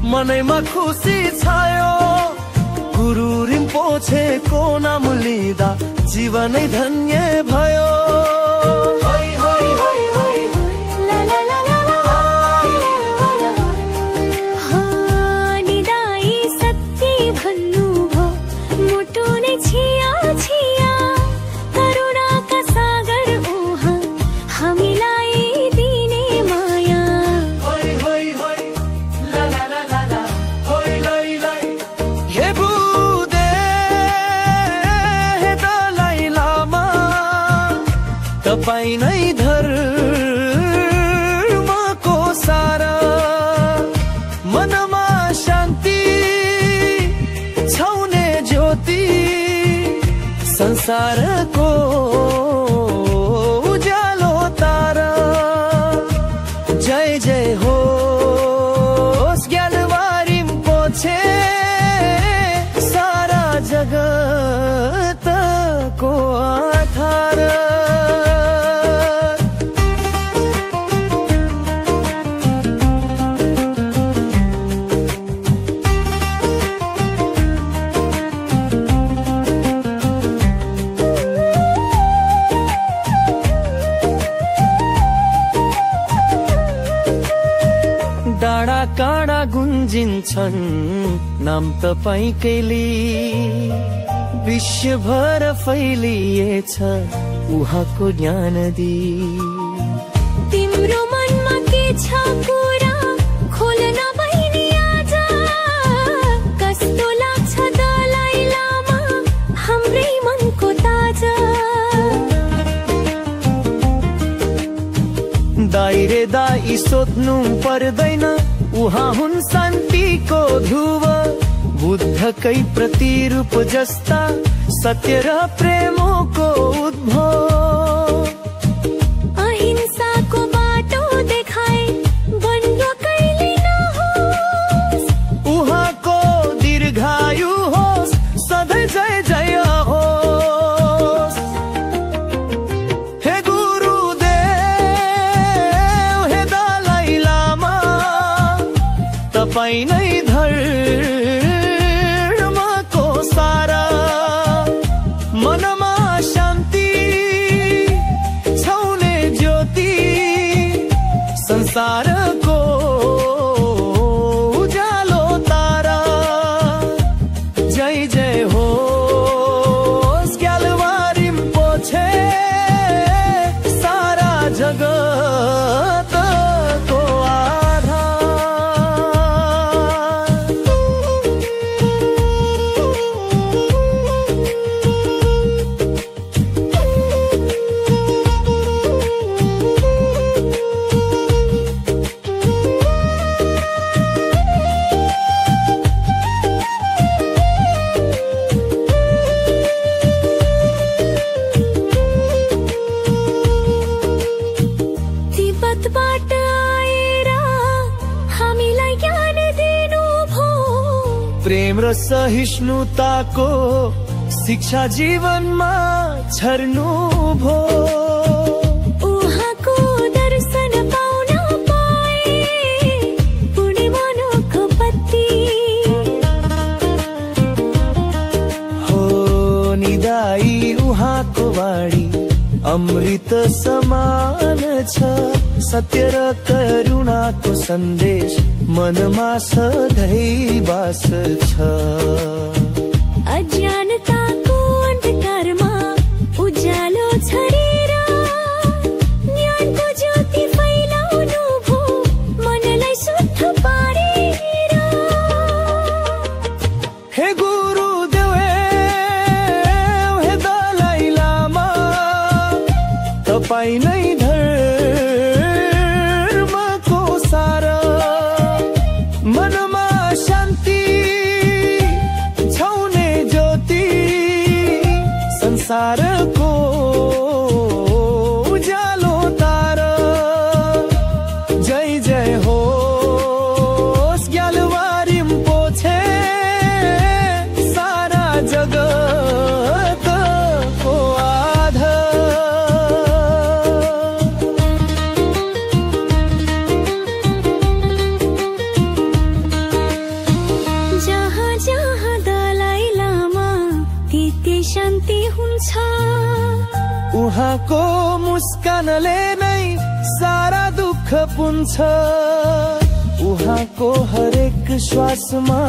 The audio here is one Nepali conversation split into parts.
मनैमा खुसी छायो गुरु रिम्पोछेको नाम लिँदा जीवनै धन्य भयो। तपाईं नै धर्मको सारा मनमा शान्ति छाउने ज्योति संसारको उज्यालो तारा। जय जय होस् ज्ञानवारिम पोछे सारा जगतको आधार। डाँडा काँडा गुन्जिन्छन् नाम तपाईंकैले विश्वभर फैलिएछ उहाँको ज्ञान दी। तिम्रो मनमा के छ कुरा खोल्न बहिनी आज कस्तो लाग्छ दलाई लामा हाम्रै मनको ताजा। दाइरे दाइ सोध्नु पर्दैन उहाँ हुन् शान्तिको ध्रुव बुद्धकै प्रतिरूप जस्ता सत्य र प्रेमको उद्भव। अहिंसाको बाटो देखाए बन्द कहिले नहोस् उहाँको दीर्घायु होस् सधैँ जय जय होस्। हे गुरुदेव हे दलाई लामा तपाईं नै धर्मको सारा मनमा शान्ति प्रेम र सहिष्णुताको शिक्षा जीवनमा छर्नु भो। उहाँको दर्शन पाउन पाए पूर्णिमाको पत्ती हो निदाई उहाँको वाणी अमृत समान छ। सत्य र करुणाको सन्देश मनमा सधैँ बास छ। अज्ञानताको अन्धकारमा उज्यालो छरेर ज्ञानको ज्योति फैलाउनु भो मनलाई शुद्ध पारेर। हे गुरुदेव हे दलाई लामा तपाईं नै धर्मको सार। मनमा शान्ति छाउने ज्योति संसारको उज्यालो तार। जय जय होस् ग्याल्वा रिम्पोछे सारा जगतको आधार। जहाँ जहाँ दलाई लामा त्यति शान्ति हुन्छ। उहाँको मुस्कानले नै सारा दुःख पुन्छ। उहाँको हरेक श्वासमा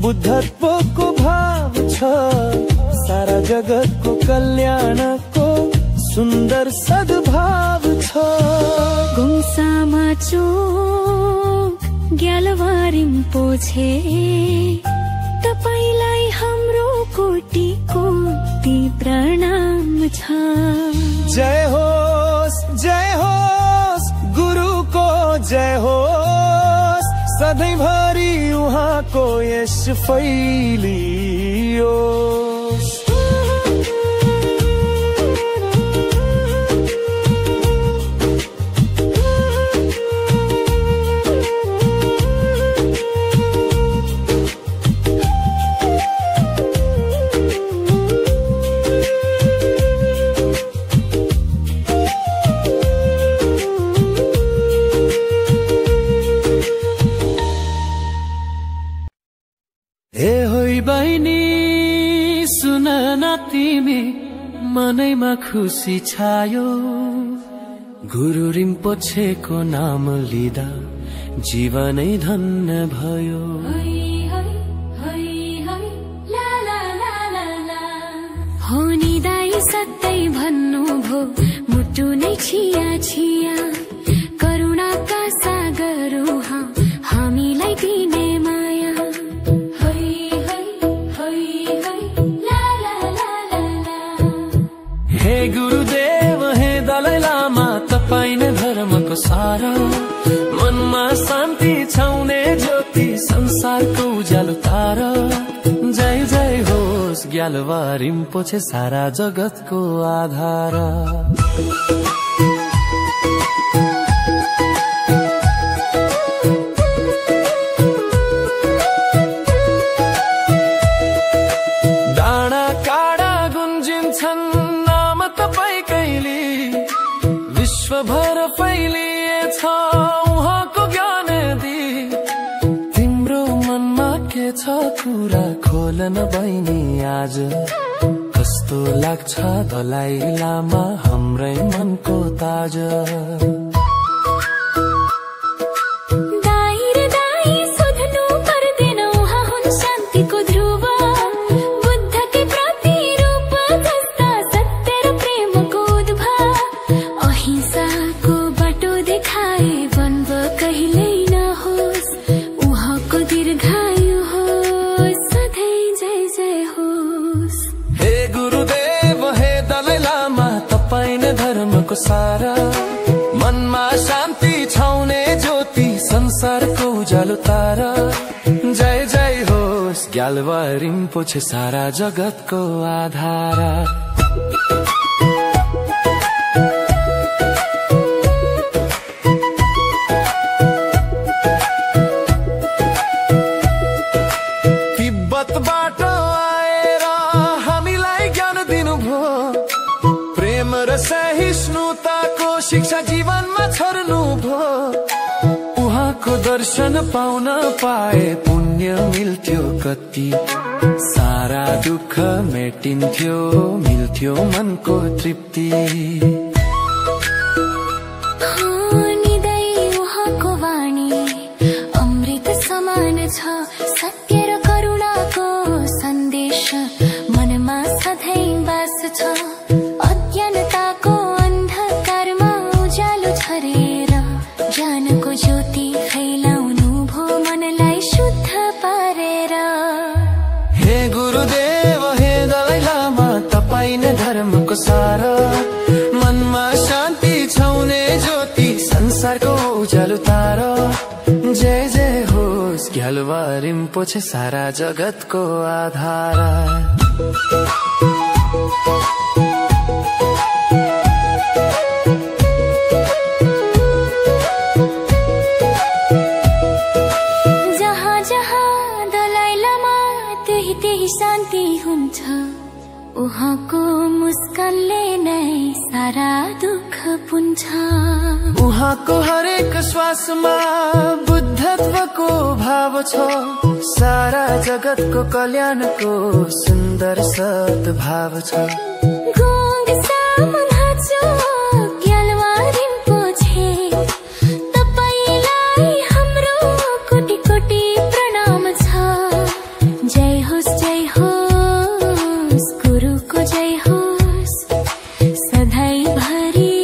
बुद्धत्वको भाव छ। सारा जगतको कल्याणको सुन्दर सद्भाव छ। गुम्सामा चोक ग्याल्वा रिम्पोछे तपाईलाई हाम्रो कोटि कोटि प्रणाम छ। जय होस् गुरुको जय होस् सधैँभरि उहाँको यश फैलियोस्। ए होइ बहिनी सुन न तिमी मनैमा खुसी छायो। गुरु रिम्पोछेको नाम लिँदा जीवनै धन्य भयो। हो नि दाइ सधैँ भन्नु भो मुटु नै छिया छिया। करुणाका सागर उहाँ हामीलाई दिने माया। हे गुरुदेव हे दलाई लामा तपाईं नै धर्मको सारा। मनमा शान्ति छाउने ज्योति संसारको उज्यालो तारा। जय जय होस् ग्याल्वा रिम्पोछे सारा जगतको आधार। डाँडा काँडा गुन्जिन्छन् नाम तपाईँकैले। विश्वभर फैलिएछ उहाँको ज्ञान दी। तिम्रो मनमा के छ कुरा खोल न बहिनी आज। कस्तो लाग्छ दलाई लामा हाम्रै मनको ताज। दाइ रे दाइ सोध्नु पर्दैन उहाँ हुन् शान्तिको ध्रुव। बुद्धकै प्रतिरूप जस्ता सत्य र प्रेमको उद्भव। अहिंसाको बाटो देखाए द्वन्द्व कहिल्यै नहोस्। उहाँको दीर्घायु होस् सधैँ जय जय होस्। हे गुरुदेव हे दलाई लामा तपाईं नै धर्मको सारा। मनमा शान्ति छाउने ज्योति संसारको उज्यालो तारा। जय जय होस् ग्याल्वा रिम्पोछे सारा जगतको आधार। तिब्बतबाट आएर हामीलाई ज्ञान दिनुभयो। प्रेम र सहिष्णुताको शिक्षा जीवनमा छर्नुभयो। उहाँको दर्शन पाउन पाए पुण्य मिल्थ्यो कति, सारा दुःख मेटिन्थ्यो, मिल्थ्यो मनको तृप्ति। सत्य र करुणाको सन्देश मनमा सधैँ बास छ। अज्ञानताको अन्धकारमा उज्यालो छरेर ज्ञानको ज्योति फैलाउनु भो मनलाई शुद्ध पारेर। हे गुरुदेव हे दलाई लामा, तपाईं नै धर्मको सार, मनमा शान्ति छाउने ज्योति, संसारको उज्यालो तार। जय जय होस् ग्याल्वा रिम्पोछे, सारा जगतको आधार। जहाँ जहाँ दलाई लामा त्यही त्यही शान्ति हुन्छ। उहाँको मुस्कानले नै सारा दुःख पुन्छ। उहाँको हरेक श्वासमा बुद्धत्वको भाव छ। सारा जगतको कल्याणको सुन्दर सद्भाव छ। गोङ सामन हाचो ग्याल्वा रिम्पोछे, तपाईलाई हाम्रो कोटी कोटी प्रणाम छ। जय होस् गुरुको जय होस्, सधैँभरि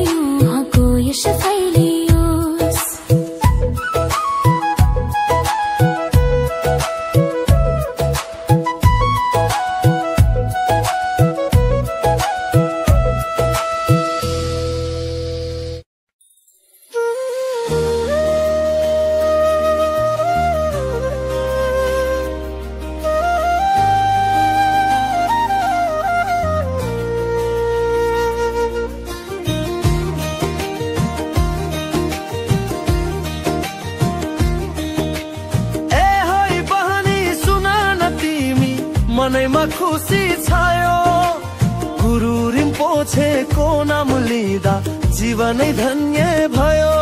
उहाँको यश फैलियोस्। मनैमा खुसी छायो, गुरु रिम्पोछेको नाम लिँदा जीवनै धन्य भयो।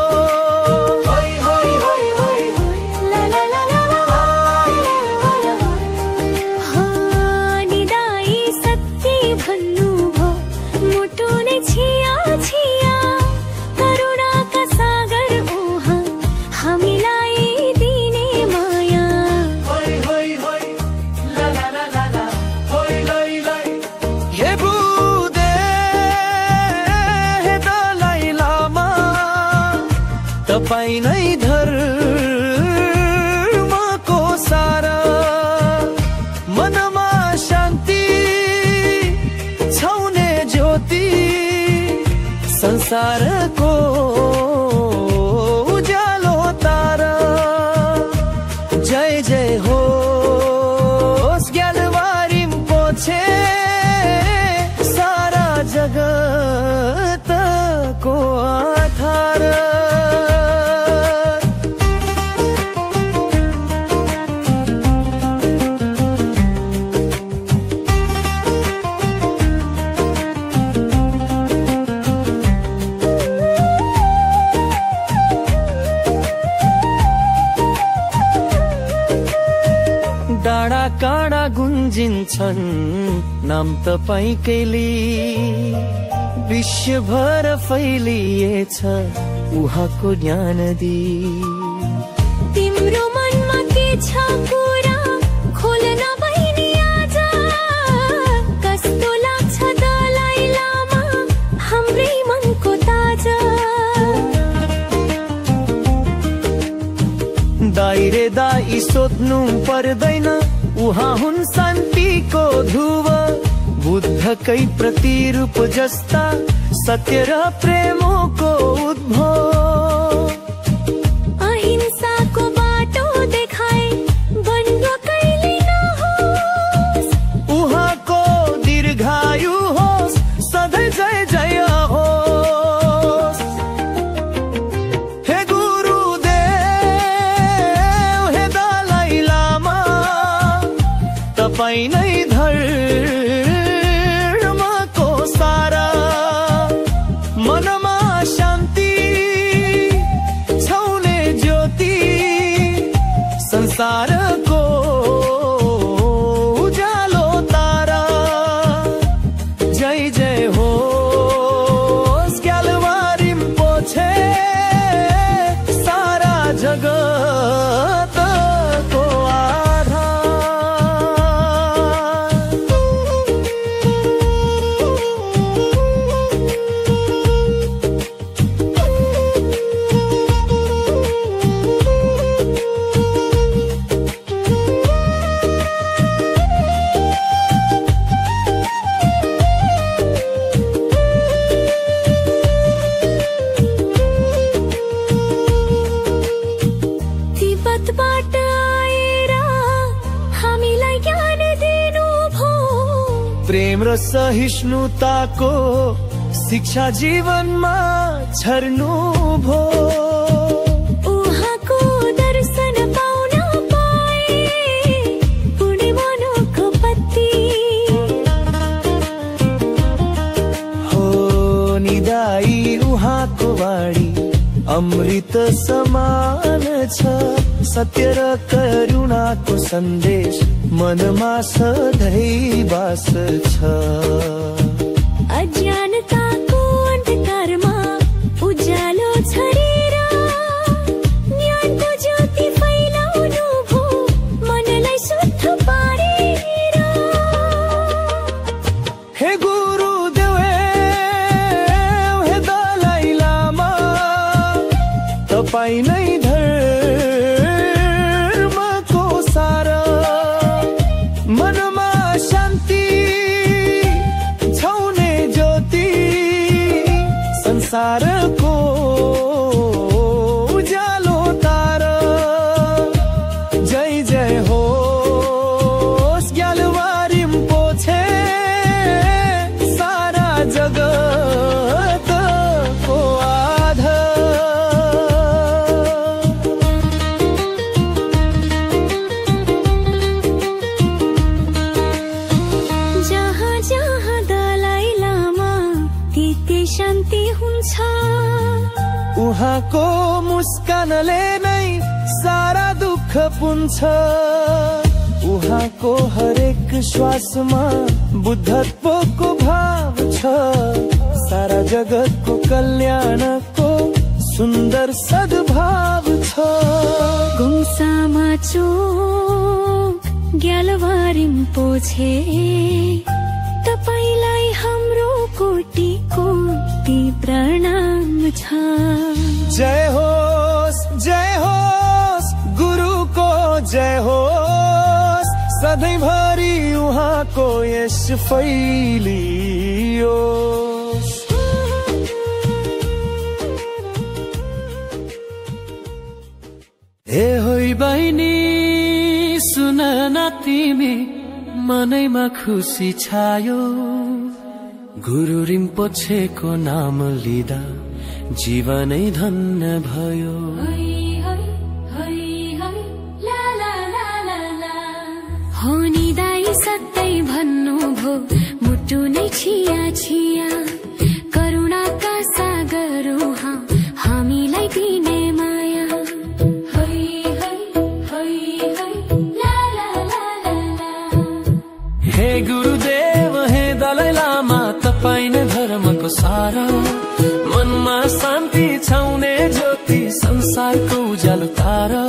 निदाई सत्य भन्नु भो, मुटु नै छिया छिया, करुणाका सागर उहाँ हामीलाई दिने माया। हे बुद्धे हे दलाई लामा, तपाईं नै धर्मको सारा, मनमा शान्ति छाउने ज्योति, संसारको उज्यालो तारा। जय जय होस् ग्याल्वा रिम्पोछे, सारा जगतको आधार। डाँडा काँडा गुन्जिन्छन् नाम तपाईंकैले, विश्वभर फैलिएछ उहाँको ज्ञान दी। तिम्रो मनमा के छ कुरा खोल्न बहिनी आज, कस्तो लाग्छ दलाई लामा हाम्रै मनको ताजा। दाइरे दाई सोध्नु पर्दैन, उहाँ हुन् शान्तिको ध्रुव, बुद्धकै प्रतिरूप जस्ता सत्य र प्रेमको उद्भव। अहिंसाको बाटो देखाए बन्द कहिले नहोस्, उहाँको दीर्घायु होस्, सधैँ जय जय होस्। हे गुरुदेव हे दलाई लामा, तपाईं नै धर्मको सारा मनमा शान्ति छाउने ज्योति संसारको उज्यालो तारा जय जय हो ग्याल्वा रिम्पोछे सारा जगतको प्रेम र सहिष्णुताको शिक्षा जीवनमा छर्नु भो उहाँको दर्शन पाउन पाए पुण्य मनुको पत्ती हो निदाई उहाँको वाणी अमृत समान छ सत्य र करुणाको सन्देश मनमा सधैँ बास छ अज्ञानताको अन्धकारमा उज्यालो छरेर ज्ञानको ज्योति फैलाउनु भो मनलाई शुद्ध पारेर हे गुरुदेव हे दलाई लामा तपाईं नै धर्मको सारा मनमा शान्ति छाउने ज्योति संसारको उज्यालो तारा जय जय हो ग्याल्वा रिम्पोछे सारा जगतको शान्ति हुन्छ उहाँको मुस्कानले नै सारा दुःख पुन्छ उहाँको हरेक श्वासमा बुद्धत्वको भाव छ सारा जगतको कल्याणको सुन्दर सद्भाव छ गुम्सामा चोक ग्याल्वा रिम्पोछे तपाईलाई हाम्रो कोटि कोटि प्रणाम छ जय होस् गुरुको जय होस् सधैँभरि उहाँको यश फैलियोस् हे होइ बहिनी सुन न तिमी मनैमा खुसी छायो गुरु रिम्पोछेको नाम लिँदा जीवनै धन्य भयो हो नि दाइ सत्तै भन्नु भो मुटु नै छिया छिया करुणाका सागर उहाँ हामीलाई दिने माया हे गुरुदेव हे दलाई लामा तपाईं नै धर्मको सारा मनमा शान्ति छाउने ज्योति संसारको उज्यालो तारा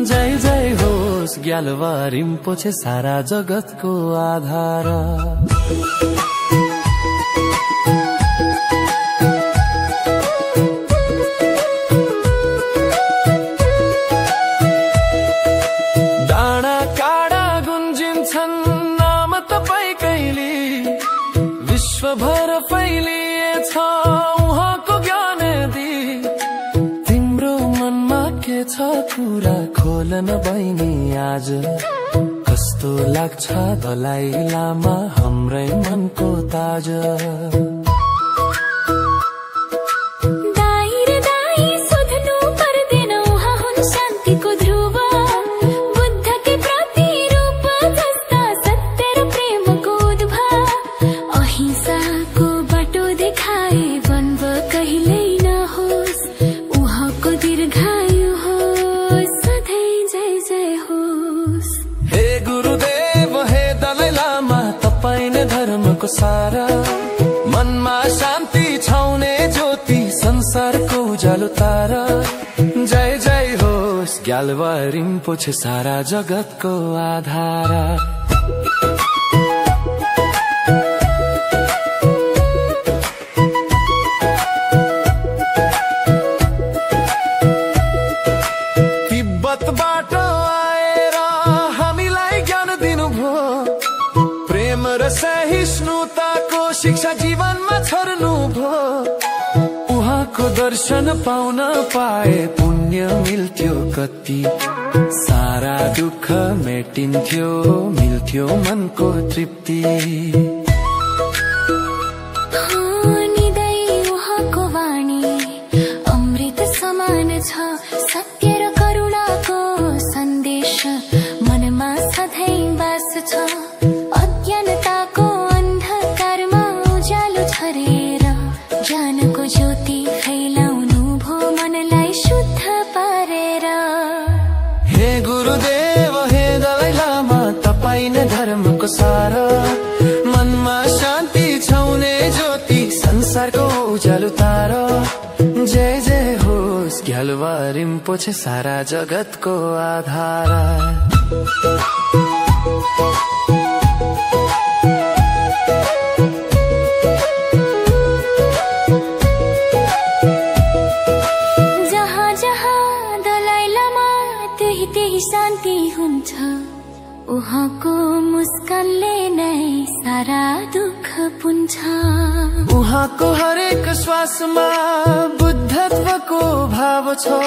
जय जय होस् ग्याल्वा रिम्पोछे सारा जगतको आधार डाँडा काँडा गुन्जिन्छन् नाम तपाईकैले विश्वभर फैलिएछ उहाँको ज्ञान दी तिम्रो मनमा के छ कुरा खोल न बहिनी आज कस्तो लाग्छ दलाई लामा हाम्रै मनको ताज शान्तिको ध्रुव बुद्धकै प्रतिरूप जस्ता धर्मको सारा मनमा शान्ति छाउने ज्योति संसारको उज्यालो तारा जय जय होस् ग्याल्वा रिम्पोछे सारा जगतको आधार तिब्बतबाट आएर हामीलाई ज्ञान दिनुभयो प्रेम र सहिष्णुताको शिक्षा जीवनमा छर्नुभयो उहाँको दर्शन पाउन पाए पुण्य मिल्थ्यो कति सारा दुःख मेटिन्थ्यो मिल्थ्यो मनको तृप्ति उहाँको वाणी अमृत समान छ सत्य र करुणाको सन्देश मनमा सधैँ बास छ अज्ञानताको अन्धकारमा उज्यालो छरेर ज्ञानको ज्योति फैलाउनु भो मनलाई शुद्ध पारेर हे गुरुदेव हे दलाई लामा तपाईं नै धर्मको सारा मनमा शान्ति छाउने ज्योति संसारको उज्यालो तारा जय जय होस् ग्याल्वा रिम्पोछे सारा जगतको आधार जहाँ जहाँ दलाई लामा त्यही त्यही शान्ति हुन्छ उहाँको मुस्कानले नै सारा दुःख पुन्छ उहाँको हरेक श्वासमा बुद्धत्वको भाव छ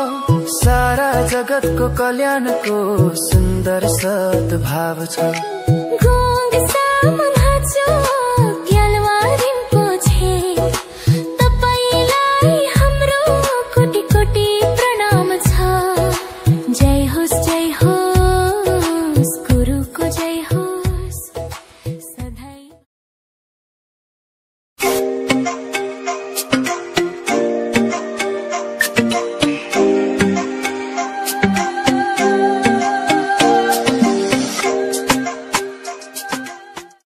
सारा जगतको कल्याणको सुन्दर सद्भाव छ गोङ सामुन